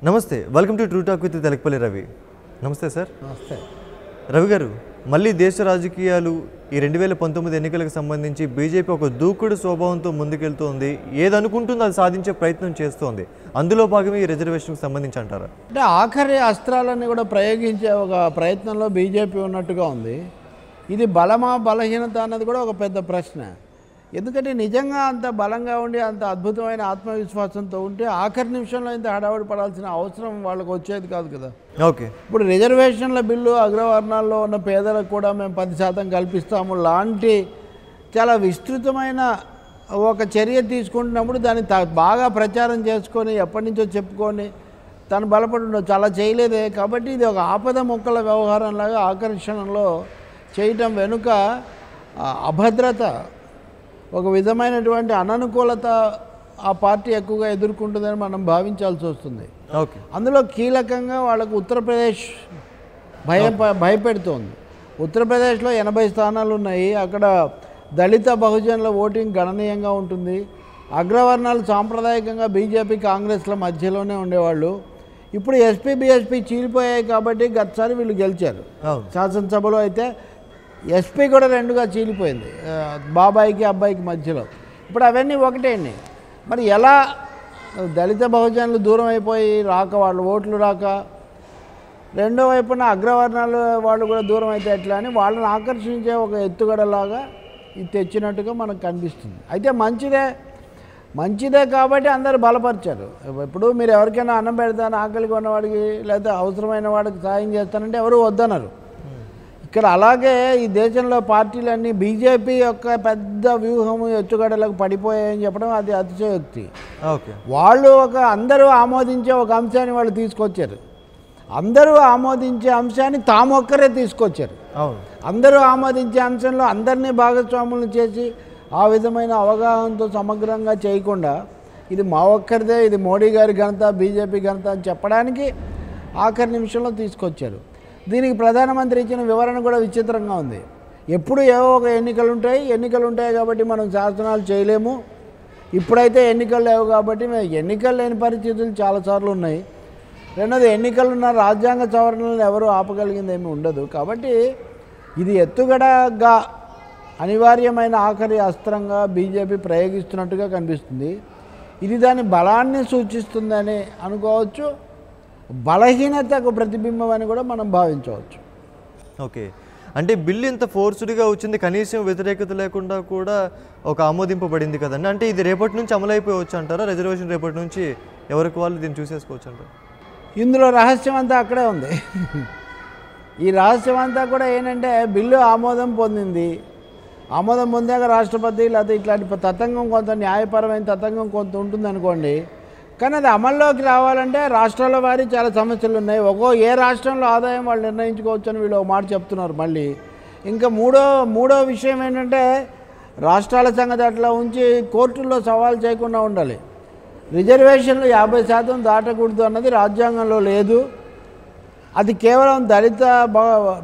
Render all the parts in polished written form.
నమస్తే, welcome to true talk with Telakapalli Ravi. నమస్తే sir. నమస్తే రవి గారు, మళ్ళీ దేశ రాజకీయాలు ఈ 2019 ఎన్నికలకు సంబంధించి బీజేపీ ఒక దూకుడు స్వభావంతో ముందుకెళ్తోంది. ఏదనుకుంటుందో అది సాధించే ప్రయత్నం చేస్తోంది. అందులో భాగమే ఈ రిజర్వేషన్కి సంబంధించి అంటారా? అంటే ఆఖరి అస్త్రాలన్నీ కూడా ప్రయోగించే ఒక ప్రయత్నంలో బీజేపీ ఉన్నట్టుగా ఉంది. ఇది బలమా బలహీనత అన్నది కూడా ఒక పెద్ద ప్రశ్న. ఎందుకంటే నిజంగా అంత బలంగా ఉండి అంత అద్భుతమైన ఆత్మవిశ్వాసంతో ఉంటే ఆఖరి నిమిషంలో ఇంత హడావుడి పడాల్సిన అవసరం వాళ్ళకు వచ్చేది కాదు కదా. ఓకే, ఇప్పుడు రిజర్వేషన్ల బిల్లు అగ్రవర్ణాల్లో ఉన్న పేదలకు కూడా మేము 10% కల్పిస్తాము లాంటి చాలా విస్తృతమైన ఒక చర్య తీసుకుంటున్నప్పుడు దాన్ని బాగా ప్రచారం చేసుకొని ఎప్పటి నుంచో చెప్పుకొని తను బలపడి ఉండొచ్చు. అలా చేయలేదే కాబట్టి ఇది ఒక ఆపద మొక్కల వ్యవహారంలాగా ఆకర్షణలో చేయటం వెనుక అభద్రత, ఒక విధమైనటువంటి అననుకూలత ఆ పార్టీ ఎక్కువగా ఎదుర్కొంటుందని మనం భావించాల్సి వస్తుంది. ఓకే, అందులో కీలకంగా వాళ్ళకు ఉత్తరప్రదేశ్ భయపెడుతోంది. ఉత్తరప్రదేశ్లో 80 స్థానాలు ఉన్నాయి. అక్కడ దళిత బహుజనుల ఓటింగ్ గణనీయంగా ఉంటుంది. అగ్రవర్ణాలు సాంప్రదాయకంగా బీజేపీ కాంగ్రెస్ల మధ్యలోనే ఉండేవాళ్ళు. ఇప్పుడు ఎస్పీ బీఎస్పీ చీలిపోయాయి కాబట్టి గతసారి వీళ్ళు గెలిచారు. శాసనసభలో అయితే ఎస్పీ కూడా రెండుగా చీలిపోయింది, బాబాయికి అబ్బాయికి మధ్యలో. ఇప్పుడు అవన్నీ ఒకటేండి. మరి ఎలా దళిత బహుజనులు దూరం అయిపోయి రాక, వాళ్ళు ఓట్లు రాక, రెండో వైపున అగ్రవర్ణాలు వాళ్ళు కూడా దూరం అయితే ఎట్లా అని వాళ్ళని ఆకర్షించే ఒక ఎత్తుగడలాగా ఇది తెచ్చినట్టుగా మనకు కనిపిస్తుంది. అయితే మంచిదే కాబట్టి అందరూ బలపరిచారు. ఇప్పుడు మీరు ఎవరికైనా అన్నం పెడతాను ఆకలిగా ఉన్నవాడికి లేదా అవసరమైన వాడికి సాయం చేస్తానంటే ఎవరు వద్దన్నారు. ఇక్కడ అలాగే ఈ దేశంలో పార్టీలన్నీ బీజేపీ యొక్క పెద్ద వ్యూహము ఎత్తుగడలకు పడిపోయాయని చెప్పడం అది అతిశయోక్తి. వాళ్ళు అందరూ ఆమోదించే ఒక అంశాన్ని వాళ్ళు తీసుకొచ్చారు. అందరూ ఆమోదించే అంశాన్ని తాము ఒక్కరే తీసుకొచ్చారు. అందరూ ఆమోదించే అంశంలో అందరినీ భాగస్వాములను చేసి ఆ విధమైన అవగాహనతో సమగ్రంగా చేయకుండా ఇది మా ఒక్కరిదే, ఇది మోడీ గారి ఘనత, బీజేపీ ఘనత అని చెప్పడానికి ఆఖరి నిమిషంలో తీసుకొచ్చారు. దీనికి ప్రధానమంత్రి ఇచ్చిన వివరణ కూడా విచిత్రంగా ఉంది. ఎప్పుడు ఏవో ఒక ఎన్నికలు ఉంటాయి కాబట్టి మనం శాసనాలు చేయలేము. ఇప్పుడైతే ఎన్నికలు లేవు కాబట్టి ఎన్నికలు లేని పరిస్థితులు చాలాసార్లు ఉన్నాయి. రెండోది, ఎన్నికలున్న రాజ్యాంగ సవరణలను ఎవరు ఆపగలిగింది ఏమీ ఉండదు. కాబట్టి ఇది ఎత్తుగడగా అనివార్యమైన ఆఖరి అస్త్రంగా బీజేపీ ప్రయోగిస్తున్నట్టుగా కనిపిస్తుంది. ఇది దాని బలాన్ని సూచిస్తుందని అనుకోవచ్చు, బలహీనతకు ప్రతిబింబం అని కూడా మనం భావించవచ్చు. ఓకే, అంటే బిల్లు ఇంత ఫోర్స్డ్గా వచ్చింది, కనీసం వ్యతిరేకత లేకుండా కూడా ఒక ఆమోదింపబడింది కదండి. అంటే ఇది రేపటి నుంచి అమలైపోవచ్చు అంటారా? రిజర్వేషన్ రేపటి నుంచి ఎవరికి వాళ్ళు దీన్ని చూసేసుకోవచ్చు అంటారు? ఇందులో రహస్యం అంతా అక్కడే ఉంది. ఈ రహస్యం అంతా కూడా ఏంటంటే బిల్లు ఆమోదం పొందాక రాష్ట్రపతి లేకపోతే ఇట్లాంటి తతంగం, కొంత న్యాయపరమైన తతంగం కొంత ఉంటుందనుకోండి. కానీ అది అమల్లోకి రావాలంటే రాష్ట్రాల వారి చాలా సమస్యలు ఉన్నాయి. ఏ రాష్ట్రంలో ఆదాయం వాళ్ళు నిర్ణయించుకోవచ్చు అని వీళ్ళు ఒక మాట చెప్తున్నారు. మళ్ళీ ఇంకా మూడో విషయం ఏంటంటే రాష్ట్రాల సంగతి అట్లా ఉంచి కోర్టుల్లో సవాల్ చేయకుండా ఉండాలి. రిజర్వేషన్లు 50% దాటకూడదు అన్నది రాజ్యాంగంలో లేదు. అది కేవలం దళిత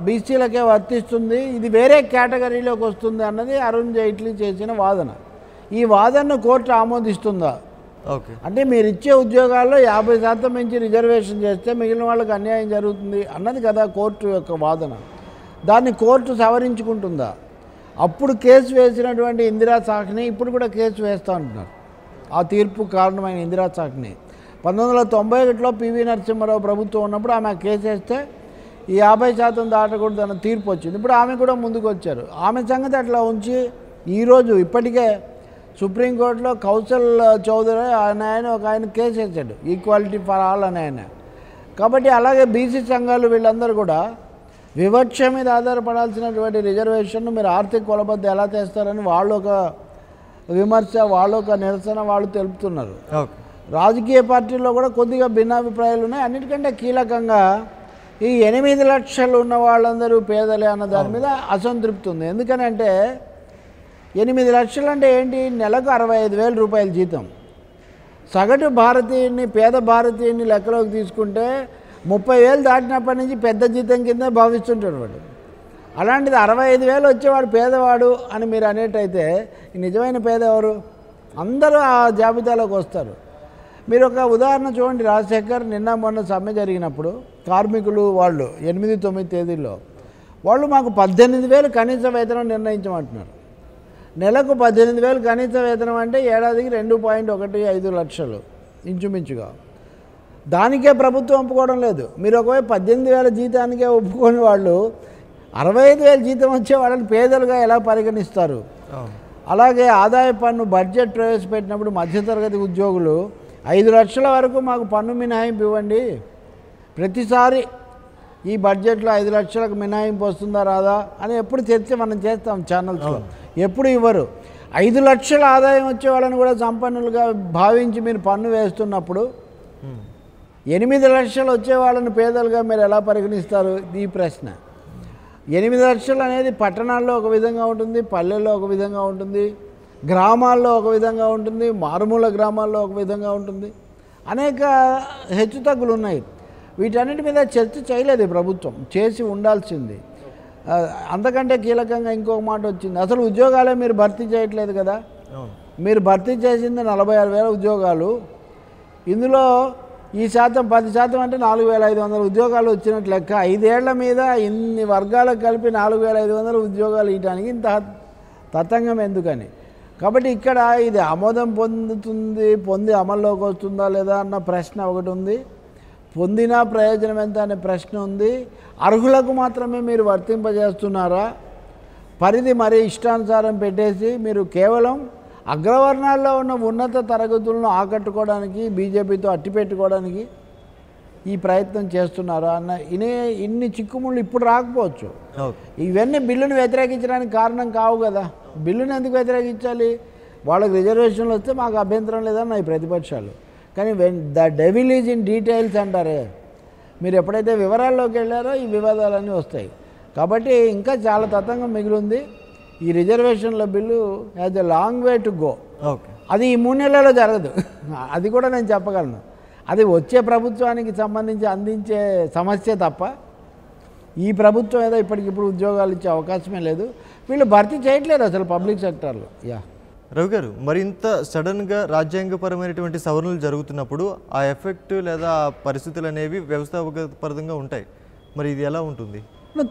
బీసీలకే వర్తిస్తుంది, ఇది వేరే కేటగిరీలోకి వస్తుంది అన్నది అరుణ్ జైట్లీ చేసిన వాదన. ఈ వాదనను కోర్టు ఆమోదిస్తుందా? ఓకే, అంటే మీరు ఇచ్చే ఉద్యోగాల్లో 50% మించి రిజర్వేషన్ చేస్తే మిగిలిన వాళ్ళకి అన్యాయం జరుగుతుంది అన్నది కదా కోర్టు యొక్క వాదన. దాన్ని కోర్టు సవరించుకుంటుందా? అప్పుడు కేసు వేసినటువంటి ఇందిరా సాహ్ని ఇప్పుడు కూడా కేసు వేస్తూ ఉంటున్నారు. ఆ తీర్పు కారణమైన ఇందిరా సాహ్ని 1991లో పివి నరసింహారావు ప్రభుత్వం ఉన్నప్పుడు ఆమె కేసు వేస్తే ఈ 50% దాటకూడదు అన్న తీర్పు వచ్చింది. ఇప్పుడు ఆమె కూడా ముందుకు వచ్చారు. ఆమె సంగతి అట్లా ఉంచి ఈరోజు ఇప్పటికే సుప్రీంకోర్టులో కౌశల్ చౌదరి ఆయన ఒక కేసు వేసాడు, ఈక్వాలిటీ ఫర్ ఆల్ అని ఆయన. కాబట్టి అలాగే బీసీ సంఘాలు వీళ్ళందరూ కూడా వివక్ష మీద ఆధారపడాల్సినటువంటి రిజర్వేషన్ను మీరు ఆర్థిక కొలబద్ద ఎలా తెస్తారని వాళ్ళు ఒక విమర్శ, వాళ్ళు ఒక నిరసన వాళ్ళు తెలుపుతున్నారు. రాజకీయ పార్టీల్లో కూడా కొద్దిగా భిన్నాభిప్రాయాలు ఉన్నాయి. అన్నిటికంటే కీలకంగా ఈ 8 లక్షలు ఉన్న వాళ్ళందరూ పేదలే అన్న దాని మీద అసంతృప్తి ఉంది. ఎందుకనంటే 8 లక్షలు అంటే ఏంటి? నెలకు 65,000 రూపాయల జీతం. సగటు భారతీయుని, పేద భారతీయుని లెక్కలోకి తీసుకుంటే 30,000 దాటినప్పటి నుంచి పెద్ద జీతం కింద భావిస్తుంటాడు వాడు. అలాంటిది 65,000 వచ్చేవాడు పేదవాడు అని మీరు అనేటైతే నిజమైన పేద ఎవరు? అందరూ ఆ జాబితాలోకి వస్తారు. మీరు ఒక ఉదాహరణ చూడండి, రాజశేఖర్ నిన్న మొన్న సమ్మె జరిగినప్పుడు కార్మికులు వాళ్ళు 8-9 తేదీల్లో వాళ్ళు మాకు 18,000 కనీస వేతనం నిర్ణయించమంటున్నారు. నెలకు 18,000 కనీస వేతనం అంటే ఏడాదికి 2.15 లక్షలు ఇంచుమించుగా. దానికే ప్రభుత్వం ఒప్పుకోవడం లేదు. మీరు ఒకవైపు 18,000 జీతానికే ఒప్పుకొని వాళ్ళు 65,000 జీతం వచ్చే వాళ్ళని పేదలుగా ఎలా పరిగణిస్తారు? అలాగే ఆదాయ పన్ను బడ్జెట్ ప్రవేశపెట్టినప్పుడు మధ్యతరగతి ఉద్యోగులు 5 లక్షల వరకు మాకు పన్ను మినహాయింపు ఇవ్వండి, ప్రతిసారి ఈ బడ్జెట్లో 5 లక్షలకు మినహాయింపు వస్తుందా రాదా అని ఎప్పుడు చర్చ మనం చేస్తాం ఛానల్స్లో, ఎప్పుడు ఇవ్వరు. 5 లక్షల ఆదాయం వచ్చే వాళ్ళని కూడా సంపన్నులుగా భావించి మీరు పన్ను వేస్తున్నప్పుడు 8 లక్షలు వచ్చే వాళ్ళని పేదలుగా మీరు ఎలా పరిగణిస్తారు? ఈ ప్రశ్న. 8 లక్షలు అనేది పట్టణాల్లో ఒక విధంగా ఉంటుంది, పల్లెల్లో ఒక విధంగా ఉంటుంది, గ్రామాల్లో ఒక విధంగా ఉంటుంది, మారుమూల గ్రామాల్లో ఒక విధంగా ఉంటుంది. అనేక హెచ్చుతగ్గులు ఉన్నాయి. వీటన్నిటి మీద చర్చ చేయలేదు ప్రభుత్వం, చేసి ఉండాల్సింది. అంతకంటే కీలకంగా ఇంకొక మాట వచ్చింది, అసలు ఉద్యోగాలే మీరు భర్తీ చేయట్లేదు కదా. మీరు భర్తీ చేసింది 46,000 ఉద్యోగాలు. ఇందులో ఈ శాతం 10% అంటే 4,500 ఉద్యోగాలు వచ్చినట్లు లెక్క. 5 ఏళ్ల మీద ఇన్ని వర్గాలకు కలిపి 4,500 ఉద్యోగాలు ఇవ్వడానికి ఇంత తతంగం ఎందుకని? కాబట్టి ఇక్కడ ఇది ఆమోదం పొంది అమల్లోకి వస్తుందా లేదా అన్న ప్రశ్న ఒకటి ఉంది, పొందినా ప్రయోజనం ఎంత అనే ప్రశ్న ఉంది. అర్హులకు మాత్రమే మీరు వర్తింపజేస్తున్నారా? పరిధి మరీ ఇష్టానుసారం పెట్టేసి మీరు కేవలం అగ్రవర్ణాల్లో ఉన్న ఉన్నత తరగతులను ఆకట్టుకోవడానికి, బీజేపీతో అట్టిపెట్టుకోవడానికి ఈ ప్రయత్నం చేస్తున్నారా అన్న ఇన్ని చిక్కుముళ్ళు ఇప్పుడు రాకపోవచ్చు. ఇవన్నీ బిల్లును వ్యతిరేకించడానికి కారణం కావు కదా. బిల్లును ఎందుకు వ్యతిరేకించాలి? వాళ్ళకి రిజర్వేషన్లు వస్తే మాకు అభ్యంతరం లేదన్న ఈ ప్రతిపక్షాలు. కానీ the devil is in details అంటారే, మీరు ఎప్పుడైతే వివరాల్లోకి వెళ్ళారో ఈ వివాదాలన్నీ వస్తాయి. కాబట్టి ఇంకా చాలా తతంగం మిగిలింది. ఈ రిజర్వేషన్ల bill has a long way to go. అది ఈ 3 నెలల్లో జరగదు, అది కూడా నేను చెప్పగలను. అది వచ్చే ప్రభుత్వానికి సంబంధించి అందించే సమస్య తప్ప ఈ ప్రభుత్వం ఏదో ఇప్పటికిప్పుడు ఉద్యోగాలు ఇచ్చే అవకాశమే లేదు. వీళ్ళు భర్తీ చేయట్లేదు అసలు పబ్లిక్ సెక్టార్లో. రవి గారు, మరి ఇంత సడన్గా రాజ్యాంగపరమైనటువంటి సవరణలు జరుగుతున్నప్పుడు ఆ ఎఫెక్ట్ లేదా ఆ పరిస్థితులు అనేవి వ్యవస్థాపరంగా ఉంటాయి. మరి ఇది ఎలా ఉంటుంది?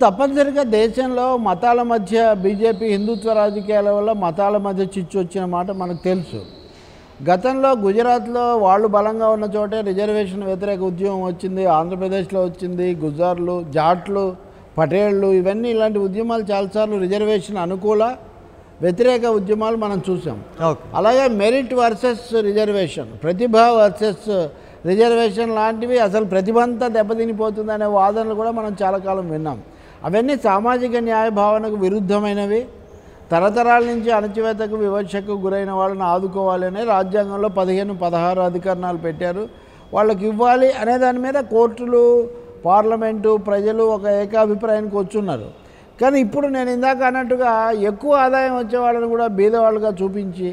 తప్పనిసరిగా దేశంలో మతాల మధ్య బీజేపీ హిందుత్వ రాజకీయాల వల్ల మతాల మధ్య చిచ్చు వచ్చిన మాట మనకు తెలుసు. గతంలో గుజరాత్లో వాళ్ళు బలంగా ఉన్న చోటే రిజర్వేషన్ వ్యతిరేక ఉద్యమం వచ్చింది, ఆంధ్రప్రదేశ్లో వచ్చింది. గుజార్లు, జాట్లు, పటేళ్ళు ఇవన్నీ ఇలాంటి ఉద్యమాలు చాలాసార్లు రిజర్వేషన్ అనుకూల వ్యతిరేక ఉద్యమాలు మనం చూసాం. అలాగే మెరిట్ వర్సెస్ రిజర్వేషన్, ప్రతిభ వర్సెస్ రిజర్వేషన్ లాంటివి అసలు ప్రతిభ అంతా దెబ్బతినిపోతుందనే వాదనలు కూడా మనం చాలా కాలం విన్నాం. అవన్నీ సామాజిక న్యాయ భావనకు విరుద్ధమైనవి. తరతరాల నుంచి అణచివేతకు, వివక్షకు గురైన వాళ్ళని ఆదుకోవాలనే రాజ్యాంగంలో 15-16 అధికరణాలు పెట్టారు. వాళ్ళకి ఇవ్వాలి అనే దాని మీద కోర్టులు, పార్లమెంటు, ప్రజలు ఒక ఏకాభిప్రాయానికి వచ్చున్నారు. కానీ ఇప్పుడు నేను ఇందాక అన్నట్టుగా ఎక్కువ ఆదాయం వచ్చే వాళ్ళని కూడా బీదవాళ్ళుగా చూపించి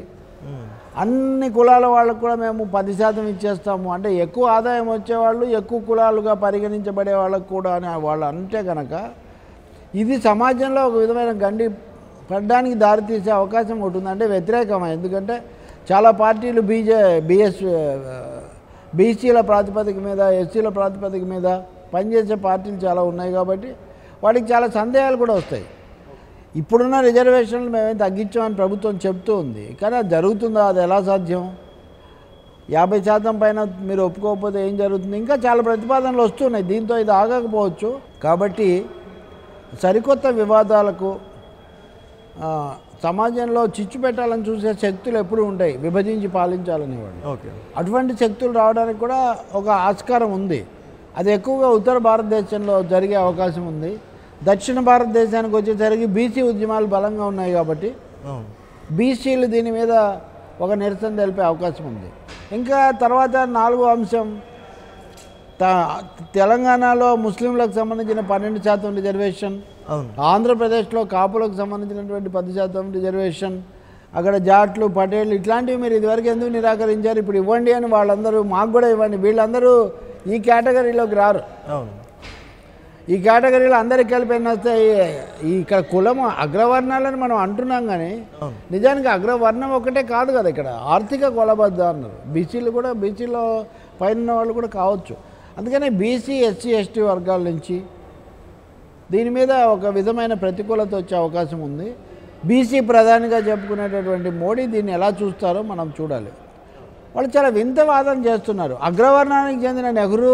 అన్ని కులాల వాళ్ళకు కూడా మేము 10% ఇచ్చేస్తాము అంటే ఎక్కువ ఆదాయం వచ్చేవాళ్ళు ఎక్కువ కులాలుగా పరిగణించబడే వాళ్ళకు కూడా అని వాళ్ళు అంటే కనుక ఇది సమాజంలో ఒక విధమైన గండి పడడానికి దారితీసే అవకాశం ఉంటుంది. అంటే వ్యతిరేకమే. ఎందుకంటే చాలా పార్టీలు బీసీల ప్రాతిపదిక మీద, ఎస్సీల ప్రాతిపదిక మీద పనిచేసే పార్టీలు చాలా ఉన్నాయి. కాబట్టి వాటికి చాలా సందేహాలు కూడా వస్తాయి. ఇప్పుడున్న రిజర్వేషన్లు మేమేం తగ్గించామని ప్రభుత్వం చెప్తూ ఉంది, కానీ అది జరుగుతుందా? అది ఎలా సాధ్యం? 50% పైన మీరు ఒప్పుకోకపోతే ఏం జరుగుతుంది? ఇంకా చాలా ప్రతిపాదనలు వస్తున్నాయి. దీంతో ఇది ఆగకపోవచ్చు. కాబట్టి సరికొత్త వివాదాలకు సమాజంలో చిచ్చు పెట్టాలని చూసే శక్తులు ఎప్పుడు ఉంటాయి, విభజించి పాలించాలనేవాడు. అటువంటి శక్తులు రావడానికి కూడా ఒక ఆస్కారం ఉంది. అది ఎక్కువగా ఉత్తర భారతదేశంలో జరిగే అవకాశం ఉంది. దక్షిణ భారతదేశానికి వచ్చేసరికి బీసీ ఉద్యమాలు బలంగా ఉన్నాయి కాబట్టి బీసీలు దీని మీద ఒక నిరసన తెలిపే అవకాశం ఉంది. ఇంకా తర్వాత 4వ అంశం, తెలంగాణలో ముస్లింలకు సంబంధించిన 12% రిజర్వేషన్, ఆంధ్రప్రదేశ్లో కాపులకు సంబంధించినటువంటి 10% రిజర్వేషన్, అక్కడ జాట్లు, పటేళ్ళు ఇట్లాంటివి మీరు ఇదివరకు ఎందుకు నిరాకరించారు? ఇప్పుడు ఇవ్వండి అని వాళ్ళందరూ మాకు కూడా ఇవ్వండి. వీళ్ళందరూ ఈ కేటగిరీలోకి రారు. ఈ కేటగిరీలో అందరికి కలిపి ఎన్ని వస్తాయి? ఇక్కడ కులం అగ్రవర్ణాలని మనం అంటున్నాం, కానీ నిజానికి అగ్రవర్ణం ఒకటే కాదు కదా, ఇక్కడ ఆర్థిక కొలబద్ద అన్నారు. బీసీలు కూడా, బీసీలో పైన వాళ్ళు కూడా కావచ్చు. అందుకని బీసీ, ఎస్సీ, ఎస్టీ వర్గాల నుంచి దీని మీద ఒక విధమైన ప్రతికూలత వచ్చే అవకాశం ఉంది. బీసీ ప్రధానిగా చెప్పుకునేటటువంటి మోడీ దీన్ని ఎలా చూస్తారో మనం చూడాలి. వాళ్ళు చాలా వింత వాదన చేస్తున్నారు. అగ్రవర్ణానికి చెందిన నెహ్రూ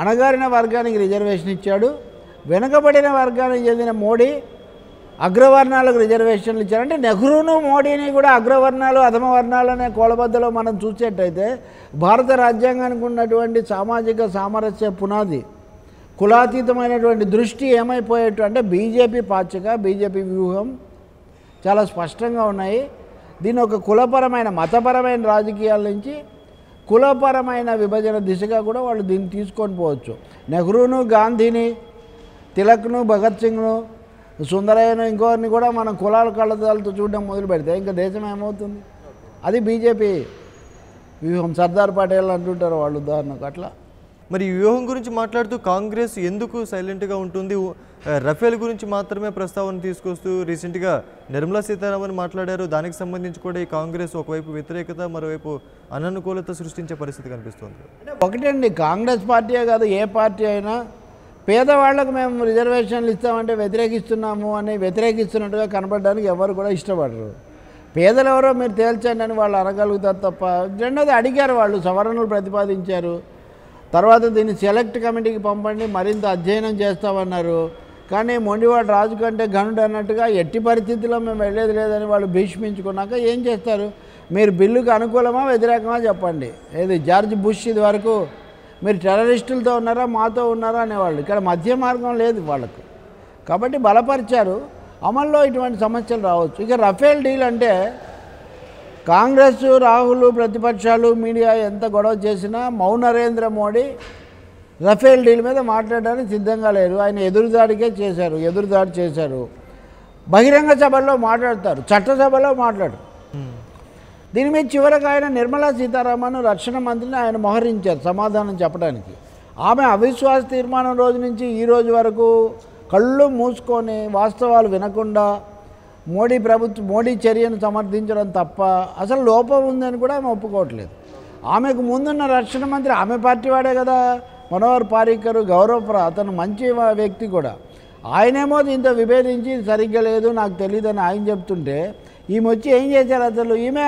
అణగారిన వర్గానికి రిజర్వేషన్ ఇచ్చాడు, వెనుకబడిన వర్గానికి చెందిన మోడీ అగ్రవర్ణాలకు రిజర్వేషన్లు ఇచ్చారు. అంటే నెహ్రూను మోడీని కూడా అగ్రవర్ణాలు అధమ వర్ణాలు అనే కోలబద్దలో మనం చూసేటైతే భారత రాజ్యాంగానికి ఉన్నటువంటి సామాజిక సామరస్య పునాది, కులాతీతమైనటువంటి దృష్టి ఏమైపోయేట్టు అంటే బీజేపీ పాచిక, బీజేపీ వ్యూహం చాలా స్పష్టంగా ఉన్నాయి. దీన్ని ఒక కులపరమైన, మతపరమైన రాజకీయాల నుంచి కులపరమైన విభజన దిశగా కూడా వాళ్ళు దీన్ని తీసుకొని పోవచ్చు. నెహ్రూను, గాంధీని, తిలక్ను, భగత్ సింగ్ను, సుందరయ్యను, ఇంకోరిని కూడా మనం కులాల కళ్ళదాలతో చూడడం మొదలు పెడితే ఇంకా దేశం ఏమవుతుంది? అది బీజేపీ వ్యూహం. సర్దార్ పటేల్ అంటుంటారు వాళ్ళు ఉదాహరణకు. అట్లా మరి ఈ వ్యూహం గురించి మాట్లాడుతూ కాంగ్రెస్ ఎందుకు సైలెంట్గా ఉంటుంది? రఫేల్ గురించి మాత్రమే ప్రస్తావన తీసుకొస్తూ రీసెంట్గా నిర్మలా సీతారామన్ మాట్లాడారు. దానికి సంబంధించి కూడా ఈ కాంగ్రెస్ ఒకవైపు వ్యతిరేకత, మరోవైపు అననుకూలత సృష్టించే పరిస్థితి కనిపిస్తుంది. ఒకటండి, కాంగ్రెస్ పార్టీయే కాదు, ఏ పార్టీ అయినా పేదవాళ్లకు మేము రిజర్వేషన్లు ఇస్తామంటే వ్యతిరేకిస్తున్నాము అని వ్యతిరేకిస్తున్నట్టుగా కనబడడానికి ఎవరు కూడా ఇష్టపడరు. పేదలు ఎవరో మీరు తేల్చండి అని వాళ్ళు అనగలుగుతారు తప్ప. రెండోది అడిగారు, వాళ్ళు సవరణలు ప్రతిపాదించారు, తర్వాత దీన్ని సెలెక్ట్ కమిటీకి పంపండి, మరింత అధ్యయనం చేస్తామన్నారు. కానీ మొండివాడు రాజు కంటే గనుడు అన్నట్టుగా ఎట్టి పరిస్థితుల్లో మేము వెళ్ళేది లేదని వాళ్ళు భీష్మించుకున్నాక ఏం చేస్తారు? మీరు బిల్లుకు అనుకూలమా వ్యతిరేకమా చెప్పండి. ఏది జార్జ్ బుష్ ఇది వరకు మీరు టెర్రరిస్టులతో ఉన్నారా మాతో ఉన్నారా అనేవాళ్ళు. ఇక్కడ మధ్య మార్గం లేదు వాళ్ళకు. కాబట్టి బలపరిచారు. అమల్లో ఇటువంటి సమస్యలు రావచ్చు. ఇక రఫేల్ డీల్ అంటే కాంగ్రెస్, రాహుల్, ప్రతిపక్షాలు, మీడియా ఎంత గొడవ చేసినా నరేంద్ర మోడీ రఫేల్ డీల్ మీద మాట్లాడడానికి సిద్ధంగా లేరు. ఆయన ఎదురుదాడి చేశారు. బహిరంగ సభల్లో మాట్లాడతారు, చట్టసభలో మాట్లాడరు. దీని మీద చివరికి ఆయన నిర్మలా సీతారామన్ రక్షణ మంత్రిని ఆయన మోహరించారు సమాధానం చెప్పడానికి. ఆమె అవిశ్వాస తీర్మానం రోజు నుంచి ఈ రోజు వరకు కళ్ళు మూసుకొని వాస్తవాలు వినకుండా మోడీ చర్యను సమర్థించడం తప్ప అసలు లోపం ఉందని కూడా ఆమె ఒప్పుకోవట్లేదు. ఆమెకు ముందున్న రక్షణ మంత్రి ఆమె పార్టీ వాడే కదా, మనోహర్ పారీకర్, అతను మంచి వ్యక్తి కూడా. ఆయనేమో దీంతో విభేదించి సరిగ్గా లేదు నాకు తెలియదని ఆయన చెప్తుంటే ఈమె వచ్చి ఏం చేశారు? అసలు ఈమె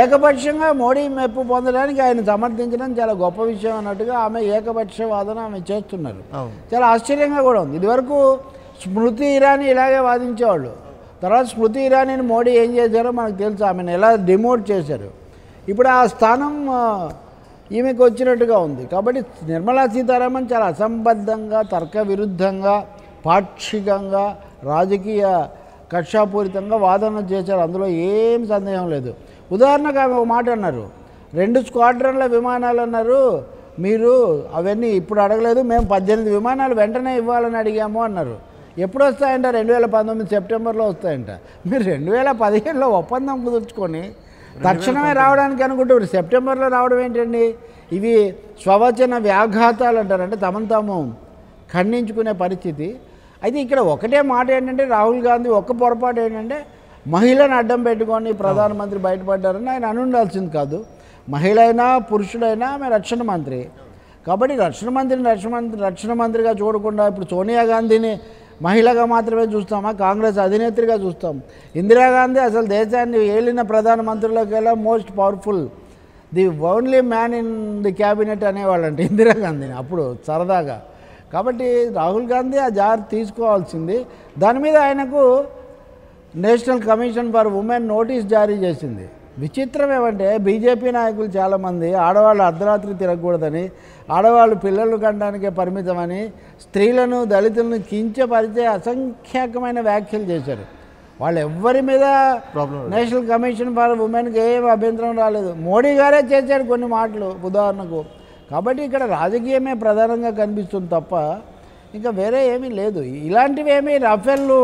ఏకపక్షంగా మోడీ మెప్పు పొందడానికి ఆయన సమర్థించడం చాలా గొప్ప విషయం అన్నట్టుగా ఆమె ఏకపక్ష వాదన ఆమె చేస్తున్నారు. చాలా ఆశ్చర్యంగా కూడా ఉంది. ఇదివరకు స్మృతి ఇరానీ ఇలాగే వాదించేవాళ్ళు. తర్వాత స్మృతి ఇరానీని మోడీ ఏం చేశారో మనకు తెలుసు, ఆమెను ఎలా డిమోట్ చేశారు. ఇప్పుడు ఆ స్థానం ఈమెకు వచ్చినట్టుగా ఉంది. కాబట్టి నిర్మలా సీతారామన్ చాలా అసంబద్ధంగా, తర్క విరుద్ధంగా, పాక్షికంగా, రాజకీయ కక్షాపూరితంగా వాదన చేశారు. అందులో ఏం సందేహం లేదు. ఉదాహరణకు ఆమె ఒక మాట అన్నారు, 2 స్క్వాడ్రన్ల విమానాలు అన్నారు, మీరు అవన్నీ ఇప్పుడు అడగలేదు, మేము 18 విమానాలు వెంటనే ఇవ్వాలని అడిగాము అన్నారు. ఎప్పుడు వస్తాయంట? 2019 సెప్టెంబర్లో వస్తాయంట. మీరు 2015లో ఒప్పందం కుదుర్చుకొని తక్షణమే రావడానికి అనుకుంటే సెప్టెంబర్లో రావడం ఏంటండి? ఇవి స్వవచన వ్యాఘాతాలు అంటారు, అంటే తమను తాము ఖండించుకునే పరిస్థితి. అయితే ఇక్కడ ఒకటే మాట ఏంటంటే, రాహుల్ గాంధీ ఒక్క పొరపాటు ఏంటంటే మహిళను అడ్డం పెట్టుకొని ప్రధానమంత్రి బయటపడ్డారని ఆయన అనుండాల్సింది కాదు. మహిళ అయినా పురుషుడైనా ఆమె రక్షణ మంత్రి. కాబట్టి రక్షణ మంత్రిగా చూడకుండా ఇప్పుడు సోనియా గాంధీని మహిళగా మాత్రమే చూస్తామా? కాంగ్రెస్ అధినేత్రిగా చూస్తాం. ఇందిరాగాంధీ అసలు దేశాన్ని ఏలిన ప్రధానమంత్రులకెల్లా most powerful, the only man in the cabinet అనేవాళ్ళంటే ఇందిరాగాంధీని అప్పుడు సరదాగా. కాబట్టి రాహుల్ గాంధీ ఆ జాగ్రత్త తీసుకోవాల్సింది. దాని మీద ఆయనకు national commission for women notice జారీ చేసింది. విచిత్రం ఏమంటే బీజేపీ నాయకులు చాలామంది ఆడవాళ్ళు అర్ధరాత్రి తిరగకూడదని, ఆడవాళ్ళు పిల్లలు కనడానికే పరిమితమని, స్త్రీలను, దళితులను కించపరిచే అసంఖ్యాకమైన వ్యాఖ్యలు చేశారు. వాళ్ళు ఎవ్వరి మీద నేషనల్ కమిషన్ ఫర్ ఉమెన్కి ఏం అభ్యంతరం రాలేదు. మోడీ గారే చేశారు కొన్ని మాటలు ఉదాహరణకు. కాబట్టి ఇక్కడ రాజకీయమే ప్రధానంగా కనిపిస్తుంది తప్ప ఇంకా వేరే ఏమీ లేదు. ఇలాంటివి ఏమీ రఫేల్లు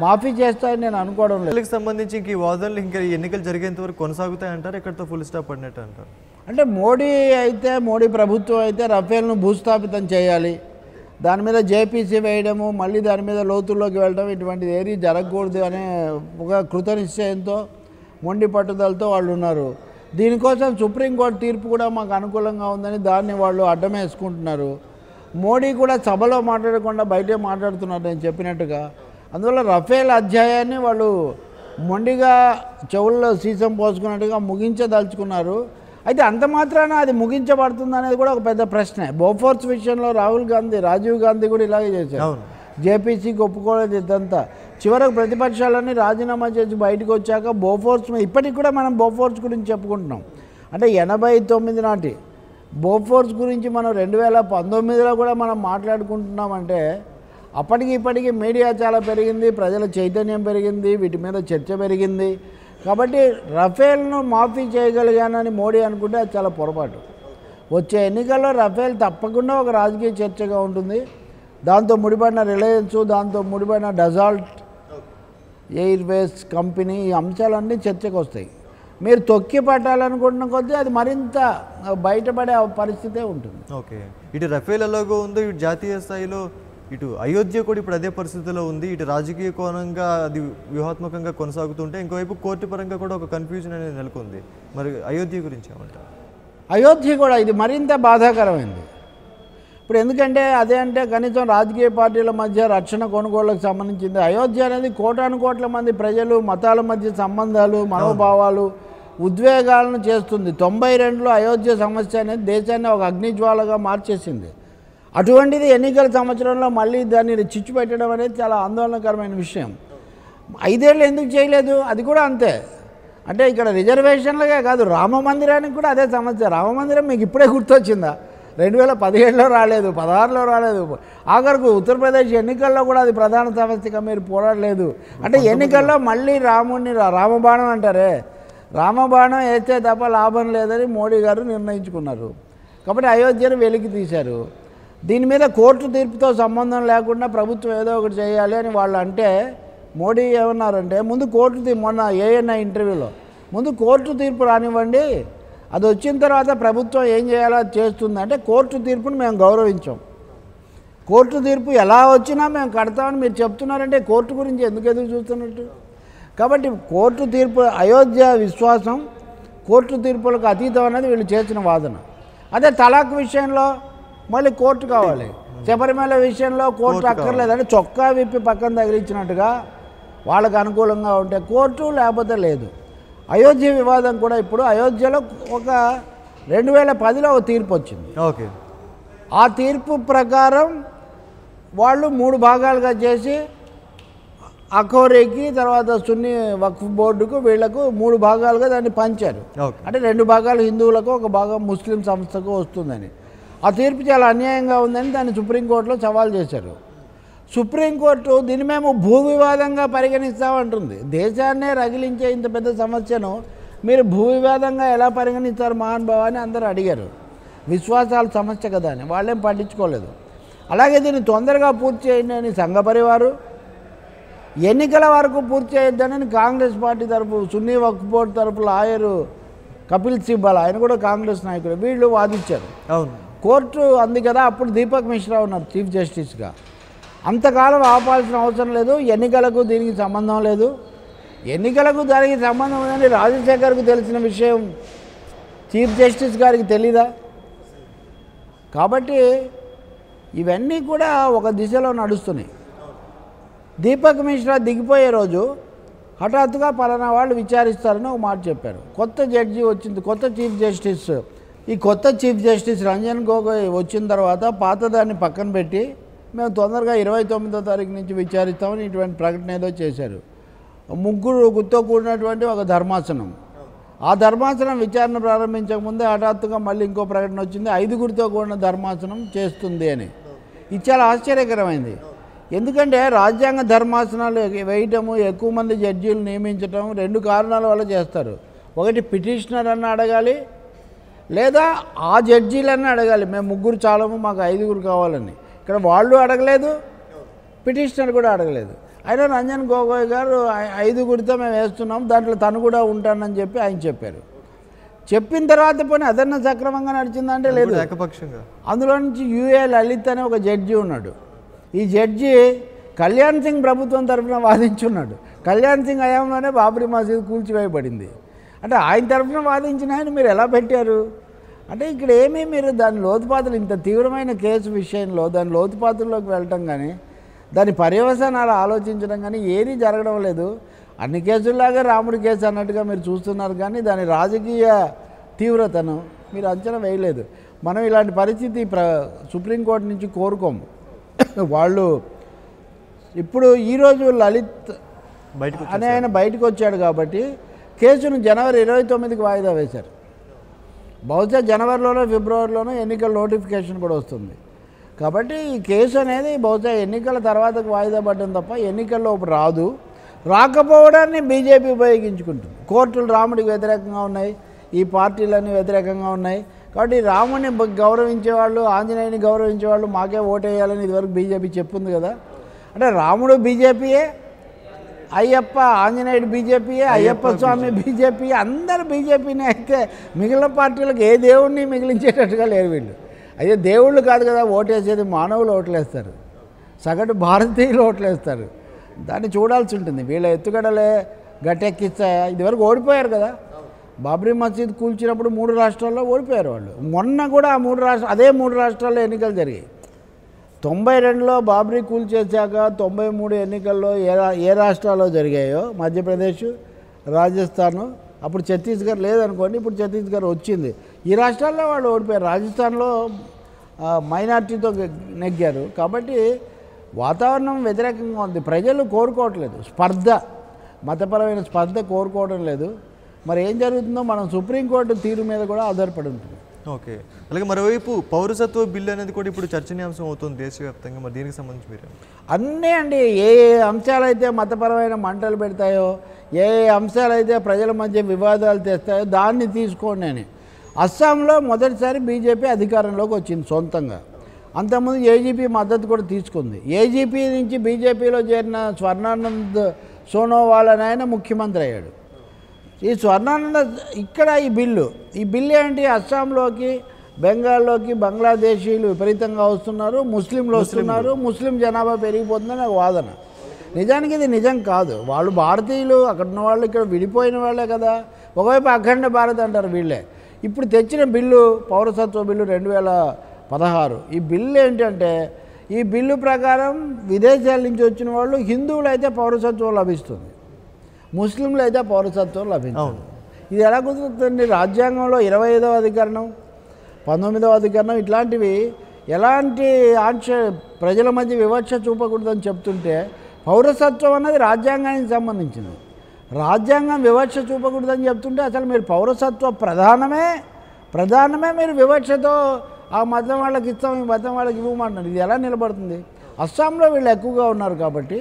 మాఫీ చేస్తాయని నేను అనుకోవడం లేదు. సంబంధించి ఈ వాదనలు ఇంకా ఎన్నికలు జరిగేంత వరకు కొనసాగుతాయంటారు, ఇక్కడితో ఫుల్ స్టాప్ పడినట్టు అంటారు. అంటే మోడీ ప్రభుత్వం అయితే రఫేల్ను భూస్థాపితం చేయాలి, దాని మీద జేపీసీ వేయడము, మళ్ళీ దాని మీద లోతుల్లోకి వెళ్ళడం, ఇటువంటిది ఏది జరగకూడదు అనే ఒక కృతనిశ్చయంతో మొండి పట్టుదలతో వాళ్ళు ఉన్నారు. దీనికోసం సుప్రీంకోర్టు తీర్పు కూడా మాకు అనుకూలంగా ఉందని దాన్ని వాళ్ళు అడ్డం వేసుకుంటున్నారు. మోడీ కూడా సభలో మాట్లాడకుండా బయటే మాట్లాడుతున్నారు నేను చెప్పినట్టుగా. అందువల్ల రఫేల్ అధ్యాయాన్ని వాళ్ళు మొండిగా చెవుల్లో సీసం పోసుకున్నట్టుగా ముగించదలుచుకున్నారు. అయితే అంత మాత్రాన అది ముగించబడుతుంది అనేది కూడా ఒక పెద్ద ప్రశ్నే. బోఫోర్స్ విషయంలో రాజీవ్ గాంధీ కూడా ఇలాగే చేశారు. జేపీసీకి ఒప్పుకోలేదు ఇదంతా. చివరకు ప్రతిపక్షాలన్నీ రాజీనామా చేసి బయటకు వచ్చాక బోఫోర్స్ ఇప్పటికి కూడా మనం బోఫోర్స్ గురించి చెప్పుకుంటున్నాం. అంటే 89 నాటి బోఫోర్స్ గురించి మనం 2019లో కూడా మనం మాట్లాడుకుంటున్నామంటే అప్పటికి ఇప్పటికీ మీడియా చాలా పెరిగింది, ప్రజల చైతన్యం పెరిగింది, వీటి మీద చర్చ పెరిగింది. కాబట్టి రఫేల్ను మాఫీ చేయగలిగానని మోడీ అనుకుంటే అది చాలా పొరపాటు. వచ్చే ఎన్నికల్లో రఫేల్ తప్పకుండా ఒక రాజకీయ చర్చగా ఉంటుంది. దాంతో ముడిపడిన రిలయన్స్, దాంతో ముడిపడిన డజాల్ట్ ఎయిర్వేస్ కంపెనీ, ఈ అంశాలన్నీ చర్చకు వస్తాయి. మీరు తొక్కి పట్టాలనుకుంటున్న కొద్దీ అది మరింత బయటపడే పరిస్థితే ఉంటుంది. ఓకే, ఇటు రఫేల్ ఎలాగో ఉందో ఇటు జాతీయ స్థాయిలో ఇటు అయోధ్య కూడా ఇప్పుడు అదే పరిస్థితిలో ఉంది. ఇటు రాజకీయ కోణంగా అది వ్యూహాత్మకంగా కొనసాగుతుంటే ఇంకోవైపు కోర్టు పరంగా కూడా ఒక కన్ఫ్యూజన్ అనేది నెలకొంది. మరి అయోధ్య గురించి ఏమంటారు? అయోధ్య కూడా ఇది మరింత బాధాకరమైంది. ఇప్పుడు ఎందుకంటే అదే అంటే కనీసం రాజకీయ పార్టీల మధ్య రక్షణ కొనుగోళ్లకు సంబంధించింది. అయోధ్య అనేది కోటాను కోట్ల మంది ప్రజలు, మతాల మధ్య సంబంధాలు, మనోభావాలు, ఉద్వేగాలను చేస్తుంది. 92లో అయోధ్య సమస్య అనేది దేశాన్ని ఒక అగ్నిజ్వాలగా మార్చేసింది. అటువంటిది ఎన్నికల సంవత్సరంలో మళ్ళీ దాన్ని చిచ్చు పెట్టడం అనేది చాలా ఆందోళనకరమైన విషయం. 5 ఏళ్ళు ఎందుకు చేయలేదు? అది కూడా అంతే. అంటే ఇక్కడ రిజర్వేషన్లుగా కాదు, రామ మందిరానికి కూడా అదే సమస్య. రామ మందిరం మీకు ఇప్పుడే గుర్తొచ్చిందా? 2017లో రాలేదు, 16లో రాలేదు. ఆఖరకు ఉత్తరప్రదేశ్ ఎన్నికల్లో కూడా అది ప్రధాన సమస్యగా మీరు పోరాడలేదు. అంటే ఎన్నికల్లో మళ్ళీ రామబాణం అంటారే, రామబాణం వేస్తే తప్ప లాభం లేదని మోడీ గారు నిర్ణయించుకున్నారు. కాబట్టి అయోధ్యను వెలికి తీశారు. దీని మీద కోర్టు తీర్పుతో సంబంధం లేకుండా ప్రభుత్వం ఏదో ఒకటి చేయాలి అని వాళ్ళు అంటే మోడీ ఏమన్నారంటే ముందు మొన్న ఏఎన్ఐ ఇంటర్వ్యూలో ముందు కోర్టు తీర్పు రానివ్వండి, అది వచ్చిన తర్వాత ప్రభుత్వం ఏం చేయాలో అది చేస్తుందంటే కోర్టు తీర్పును మేము గౌరవించాం, కోర్టు తీర్పు ఎలా వచ్చినా మేము కడతామని మీరు చెప్తున్నారంటే కోర్టు గురించి ఎందుకు చూస్తున్నట్టు. కాబట్టి కోర్టు తీర్పు అయోధ్య విశ్వాసం కోర్టు తీర్పులకు అతీతం అనేది వీళ్ళు చేసిన వాదన. అదే తలాక్ విషయంలో మళ్ళీ కోర్టు కావాలి, శబరిమల విషయంలో కోర్టు అక్కర్లేదంటే చొక్కా విప్పి పక్కన తగిలించినట్టుగా వాళ్ళకు అనుకూలంగా ఉంటే కోర్టు, లేకపోతే లేదు. అయోధ్య వివాదం కూడా ఇప్పుడు అయోధ్యలో ఒక 2010లో ఒక తీర్పు వచ్చింది. ఓకే, ఆ తీర్పు ప్రకారం వాళ్ళు 3 భాగాలుగా చేసి అఖోరీకి తర్వాత సున్నీ వక్ఫ్ బోర్డుకు వీళ్లకు 3 భాగాలుగా దాన్ని పంచారు. అంటే 2 భాగాలు హిందువులకు, ఒక భాగం ముస్లిం సంస్థకు వస్తుందని. ఆ తీర్పు చాలా అన్యాయంగా ఉందని దాన్ని సుప్రీంకోర్టులో సవాల్ చేశారు. సుప్రీంకోర్టు దీన్ని మేము భూ వివాదంగా పరిగణిస్తామంటుంది. దేశాన్నే రగిలించే ఇంత పెద్ద సమస్యను మీరు భూ వివాదంగా ఎలా పరిగణిస్తారు మహానుభావ అని అందరూ అడిగారు. విశ్వాసాల సమస్య కదా అని వాళ్ళేం పట్టించుకోలేదు. అలాగే దీన్ని తొందరగా పూర్తి చేయండి అని సంఘ పరివారు, ఎన్నికల వరకు పూర్తి చేయొద్దని కాంగ్రెస్ పార్టీ తరపు సున్నీ వక్ఫ్ బోర్డు తరపు లాయరు కపిల్ సిబ్బల్, ఆయన కూడా కాంగ్రెస్ నాయకుడు, వీళ్ళు వాదించారు. అవును, కోర్టు అంది కదా, అప్పుడు దీపక్ మిశ్రా ఉన్నారు చీఫ్ జస్టిస్గా. అంతకాలం ఆపాల్సిన అవసరం లేదు, ఎన్నికలకు దీనికి సంబంధం లేదు, ఎన్నికలకు దానికి సంబంధం ఉందని రాజశేఖర్కు తెలిసిన విషయం చీఫ్ జస్టిస్ గారికి తెలీదా? కాబట్టి ఇవన్నీ కూడా ఒక దిశలో నడుస్తున్నాయి. దీపక్ మిశ్రా దిగిపోయే రోజు హఠాత్తుగా పలానా వాళ్ళు విచారిస్తారని ఒక మాట చెప్పారు. కొత్త జడ్జి వచ్చింది, కొత్త చీఫ్ జస్టిస్. ఈ కొత్త చీఫ్ జస్టిస్ రంజన్ గొగోయ్ వచ్చిన తర్వాత పాతదాన్ని పక్కన పెట్టి మేము తొందరగా 29వ తారీఖు నుంచి విచారిస్తామని ఇటువంటి ప్రకటన ఏదో చేశారు. 3గురితో కూడినటువంటి ఒక ధర్మాసనం. ఆ ధర్మాసనం విచారణ ప్రారంభించకముందే హఠాత్తుగా మళ్ళీ ఇంకో ప్రకటన వచ్చింది, 5గురితో కూడిన ధర్మాసనం చేస్తుంది అని. ఇది చాలా ఆశ్చర్యకరమైంది. ఎందుకంటే రాజ్యాంగ ధర్మాసనాలు వేయటము, ఎక్కువ మంది జడ్జీలు నియమించటం 2 కారణాల వల్ల చేస్తారు. ఒకటి పిటిషనర్ అన్న అడగాలి, లేదా ఆ జడ్జీలన్నీ అడగాలి, మేము 3 చాలము మాకు 5గురు కావాలని. ఇక్కడ వాళ్ళు అడగలేదు, పిటిషనర్ కూడా అడగలేదు. అయినా రంజన్ గొగోయ్ గారు 5గురితో మేము వేస్తున్నాం, దాంట్లో తను కూడా ఉంటానని చెప్పి ఆయన చెప్పారు. చెప్పిన తర్వాత పోనీ అదన్నా సక్రమంగా నడిచిందంటే లేదు. ఏకపక్షంగా అందులో నుంచి యుఏ లలిత్ అనే ఒక జడ్జి ఉన్నాడు. ఈ జడ్జి కళ్యాణ్ సింగ్ ప్రభుత్వం తరఫున వాదించున్నాడు. కళ్యాణ్ సింగ్ హయాంలోనే బాబ్రీ మసీద్ కూల్చివేయబడింది. అంటే ఆయన తరఫున వాదించిన ఆయన మీరు ఎలా పెట్టారు అంటే ఇక్కడ ఏమీ మీరు దాని లోతుపాతులు ఇంత తీవ్రమైన కేసు విషయంలో దాని లోతుపాతుల్లోకి వెళ్ళటం కానీ దాని పర్యవసానాలు ఆలోచించడం కానీ ఏదీ జరగడం లేదు. అన్ని కేసుల్లాగా రాముడి కేసు అన్నట్టుగా మీరు చూస్తున్నారు కానీ దాని రాజకీయ తీవ్రతను మీరు అంచనా వేయలేదు. మనం ఇలాంటి పరిస్థితి సుప్రీంకోర్టు నుంచి కోరుకోము. వాళ్ళు ఇప్పుడు ఈరోజు లలిత్ అనే ఆయన బయటకు వచ్చాడు కాబట్టి కేసును జనవరి 29కి వాయిదా వేశారు. బహుశా జనవరిలోనో ఫిబ్రవరిలోనో ఎన్నికల నోటిఫికేషన్ కూడా వస్తుంది. కాబట్టి ఈ కేసు అనేది బహుశా ఎన్నికల తర్వాతకు వాయిదా పడ్డం తప్ప ఎన్నికల్లో రాదు. రాకపోవడాన్ని బీజేపీ ఉపయోగించుకుంటుంది. కోర్టులు రాముడికి వ్యతిరేకంగా ఉన్నాయి, ఈ పార్టీలన్నీ వ్యతిరేకంగా ఉన్నాయి. కాబట్టి రాముడిని గౌరవించేవాళ్ళు, ఆంజనేయుని గౌరవించేవాళ్ళు మాకే ఓటేయాలని ఇదివరకు బీజేపీ చెప్పింది కదా. అంటే రాముడు బీజేపీయే, అయ్యప్ప ఆంజనేయుడు బీజేపీయే, అయ్యప్ప స్వామి బీజేపీ, అందరూ బీజేపీనే. అయితే మిగిలిన పార్టీలకు ఏ దేవుడిని మిగిలించేటట్టుగా లేరు వీళ్ళు. అదే దేవుళ్ళు కాదు కదా ఓటేసేది, మానవులు ఓట్లేస్తారు, సగటు భారతీయులు ఓట్లేస్తారు. దాన్ని చూడాల్సి ఉంటుంది. వీళ్ళ ఎత్తుగడలే గట్టెక్కిస్తాయా? ఇదివరకు ఓడిపోయారు కదా. బాబ్రీ మసీద్ కూల్చినప్పుడు 3 రాష్ట్రాల్లో ఓడిపోయారు వాళ్ళు. మొన్న కూడా ఆ 3 రాష్ట్రాల్లో ఎన్నికలు జరిగాయి. 92లో బాబ్రీ కూల్చేశాక 93 ఎన్నికల్లో ఏ రాష్ట్రాల్లో జరిగాయో, మధ్యప్రదేశ్, రాజస్థాన్, అప్పుడు ఛత్తీస్గఢ్ లేదనుకోండి, ఇప్పుడు ఛత్తీస్గఢ్ వచ్చింది. ఈ రాష్ట్రాల్లో వాళ్ళు ఓడిపోయారు. రాజస్థాన్లో మైనార్టీతో నెగ్గారు. కాబట్టి వాతావరణం వ్యతిరేకంగా ఉంది. ప్రజలు కోరుకోవట్లేదు స్పర్ధ, మతపరమైన స్పర్ధ కోరుకోవడం లేదు. మరి ఏం జరుగుతుందో మనం సుప్రీంకోర్టు తీరు మీద కూడా ఆధారపడి ఉంటుంది. ఓకే, అలాగే మరోవైపు పౌరసత్వ బిల్లు అనేది కూడా ఇప్పుడు చర్చనీయాంశం అవుతుంది దేశవ్యాప్తంగా. మరి దీనికి సంబంధించి మీరు అన్నీ అండి, ఏ అంశాలైతే మతపరమైన మంటలు పెడతాయో, ఏ అంశాలైతే ప్రజల మధ్య వివాదాలు తెస్తాయో దాన్ని తీసుకోండి అని. అస్సాంలో మొదటిసారి బీజేపీ అధికారంలోకి వచ్చింది సొంతంగా. అంతకుముందు ఏజీపీ మద్దతు కూడా తీసుకుంది. ఏజీపీ నుంచి బీజేపీలో చేరిన స్వర్ణానంద్ సోనోవాల్ అని ఆయన ముఖ్యమంత్రి అయ్యాడు. ఈ స్వర్ణానంద ఇక్కడ ఈ బిల్లు ఏంటి, అస్సాంలోకి బెంగాల్లోకి బంగ్లాదేశీలు విపరీతంగా వస్తున్నారు, ముస్లింలు వస్తున్నారు, ముస్లిం జనాభా పెరిగిపోతుందని ఒక వాదన. నిజానికి ఇది నిజం కాదు. వాళ్ళు భారతీయులు, అక్కడ ఉన్న వాళ్ళు ఇక్కడ విడిపోయిన వాళ్ళే కదా. ఒకవైపు అఖండ భారత్ అంటారు వీళ్ళే. ఇప్పుడు తెచ్చిన బిల్లు పౌరసత్వ బిల్లు 2016. ఈ బిల్లు ఏంటంటే ఈ బిల్లు ప్రకారం విదేశాల నుంచి వచ్చిన వాళ్ళు హిందువులు అయితే పౌరసత్వం లభిస్తుంది, ముస్లింలు అయితే పౌరసత్వం లభించదు. ఇది ఎలా కుదురుతుంది? రాజ్యాంగంలో 25వ అధికరణం, 19వ అధికరణం ఇట్లాంటివి ఎలాంటి ప్రజల మధ్య వివక్ష చూపకూడదని చెప్తుంటే పౌరసత్వం అన్నది రాజ్యాంగానికి సంబంధించింది. రాజ్యాంగం వివక్ష చూపకూడదని చెప్తుంటే అసలు మీరు పౌరసత్వ ప్రధానమే మీరు వివక్షతో ఆ మతం వాళ్ళకి ఇస్తాం, ఈ మతం వాళ్ళకి ఇవ్వమంటున్నారు. ఇది ఎలా నిలబడుతుంది? అస్సాంలో వీళ్ళు ఎక్కువగా ఉన్నారు కాబట్టి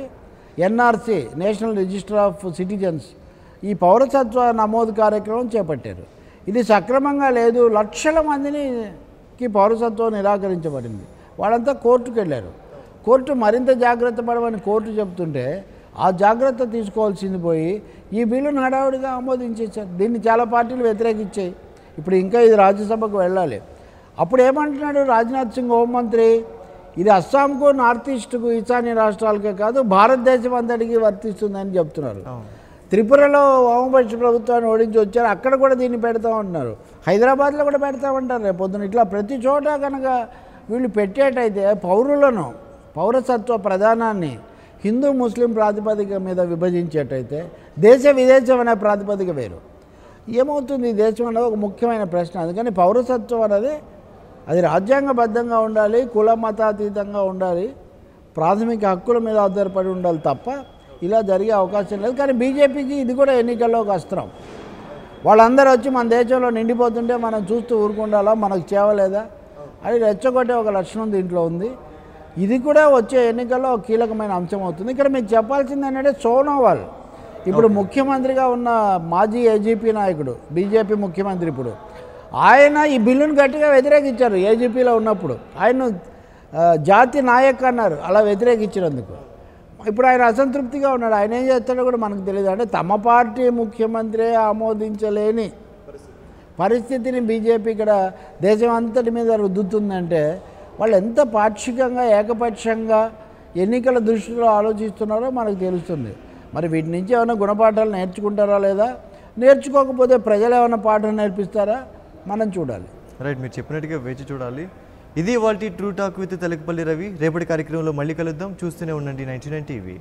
NRC, national register of citizens, ఈ పౌరసత్వ నమోదు కార్యక్రమం చేపట్టారు. ఇది సక్రమంగా లేదు. లక్షల మందికి పౌరసత్వం నిరాకరించబడింది. వాళ్ళంతా కోర్టుకు వెళ్ళారు. కోర్టు మరింత జాగ్రత్త పడమని కోర్టు చెప్తుంటే ఆ జాగ్రత్త తీసుకోవాల్సింది పోయి ఈ బిల్లును హడావుడిగా ఆమోదించేశారు. దీన్ని చాలా పార్టీలు వ్యతిరేకించాయి. ఇప్పుడు ఇంకా ఇది రాజ్యసభకు వెళ్ళాలి. అప్పుడు ఏమంటున్నాడు రాజ్నాథ్ సింగ్ హోంమంత్రి, ఇది అస్సాంకు, నార్త్ ఈస్ట్కు, ఈశాన్య రాష్ట్రాలకే కాదు భారతదేశం అంతటికీ వర్తిస్తుందని చెప్తున్నారు. త్రిపురలో వామపక్ష ప్రభుత్వాన్ని ఓడించి వచ్చారు, అక్కడ కూడా దీన్ని పెడతామంటున్నారు. హైదరాబాద్లో కూడా పెడతామంటారు రేపు పొద్దున. ఇట్లా ప్రతి చోట కనుక వీళ్ళు పెట్టేటైతే పౌరసత్వ ప్రధానాన్ని హిందూ ముస్లిం ప్రాతిపదిక మీద విభజించేటైతే దేశ విదేశం అనే ప్రాతిపదిక వేరు. ఏమవుతుంది దేశం అనేది ఒక ముఖ్యమైన ప్రశ్న. అందుకని పౌరసత్వం అనేది అది రాజ్యాంగబద్ధంగా ఉండాలి, కుల మతాతీతంగా ఉండాలి, ప్రాథమిక హక్కుల మీద ఆధారపడి ఉండాలి తప్ప ఇలా జరిగే అవకాశం లేదు. కానీ బీజేపీకి ఇది కూడా ఎన్నికల్లో ఒక అస్త్రం. వాళ్ళందరూ వచ్చి మన దేశంలో నిండిపోతుంటే మనం చూస్తూ ఊరుకుండాలా, మనకు చేవలేదా అని రెచ్చగొట్టే ఒక లక్షణం దీంట్లో ఉంది. ఇది కూడా వచ్చే ఎన్నికల్లో ఒక కీలకమైన అంశం అవుతుంది. ఇక్కడ మీకు చెప్పాల్సింది ఏంటంటే సోనోవాల్ ఇప్పుడు ముఖ్యమంత్రిగా ఉన్న మాజీ ఏజీపీ నాయకుడు, బీజేపీ ముఖ్యమంత్రి ఇప్పుడు, ఆయన ఈ బిల్లును గట్టిగా వ్యతిరేకించారు. ఏజీపీలో ఉన్నప్పుడు ఆయన జాతి నాయక్ అన్నారు అలా వ్యతిరేకించినందుకు. ఇప్పుడు ఆయన అసంతృప్తిగా ఉన్నాడు. ఆయన ఏం చేస్తాడో కూడా మనకు తెలియదు. అంటే తమ పార్టీ ముఖ్యమంత్రి ఆమోదించలేని పరిస్థితిని బీజేపీ ఇక్కడ దేశం అంతటి మీద రుద్దుతుందంటే వాళ్ళు ఎంత పాక్షికంగా ఏకపక్షంగా ఎన్నికల దృష్టిలో ఆలోచిస్తున్నారో మనకు తెలుస్తుంది. మరి వీటి నుంచి ఏమైనా గుణపాఠాలు నేర్చుకుంటారా లేదా, నేర్చుకోకపోతే ప్రజలు ఏమైనా పాఠం నేర్పిస్తారా మనం చూడాలి. రైట్, మీరు చెప్పినట్టుగా వేచి చూడాలి. ఇది వాటి true talk with Telakapalli Ravi. రేపటి కార్యక్రమంలో మళ్ళీ కలుద్దాం. చూస్తూనే ఉండండి 99 టీవీ.